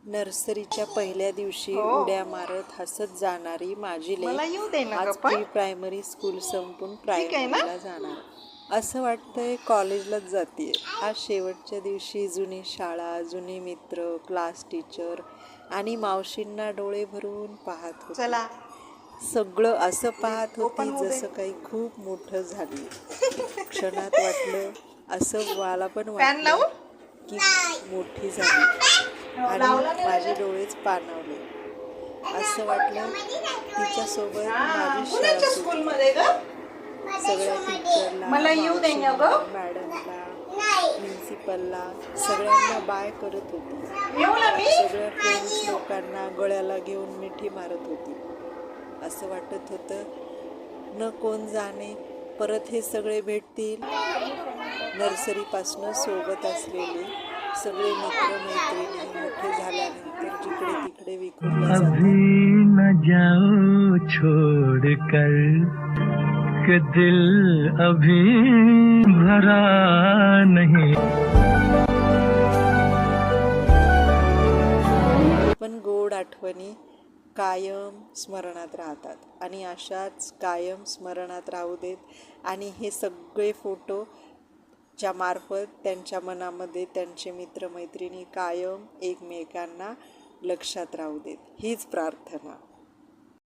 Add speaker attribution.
Speaker 1: नर्सरीच्या पहिल्या दिवशी उड्या मारत हसत जाणारी माझी लेक आज प्री प्रायमरी स्कूल संपून प्रायमरीला जाणार असं वाटतंय कॉलेजलाच जातीये. आज शेवटच्या दिवशी जुनी शाळा, जुनी मित्र, क्लास टीचर आणि मावशींना डोळे भरून पाहत होते. सगळं असं पाहत होती जसं काही खूप मोठं झाली. क्षणात वाटलं असं मला पण वाटलं की मोठी झाली आणि माझे डोळेच पाणावले. असं वाटलं तिच्यासोबत माझी शाळा सुटली. सगळ्या टीचरला, मावशींना, मॅडमला, प्रिन्सिपलला सगळ्यांना बाय करत होती. सगळ्या फ्रेंड्स लोकांना गळ्याला घेऊन मिठी मारत होती. असं वाटत होतं न कोण जाणे परत हे सगळे भेटतील. नर्सरीपासून सोबत असलेले सगळे मित्र मैत्रिणी मोठे झाल्यानंतर जिकडे तिकडे विखुरले जातात.
Speaker 2: अभी न जाओ छोड़ कर के दिल अभी भरा नहीं.
Speaker 1: पण गोड आठवणी कायम स्मरणात राहतात आणि अशाच कायम स्मरणात राहू देत आणि हे सगळे फोटो च्या मार्फत त्यांच्या मनामध्ये त्यांचे मित्रमैत्रिणी कायम एकमेकांना लक्षात राहू देत हीच प्रार्थना.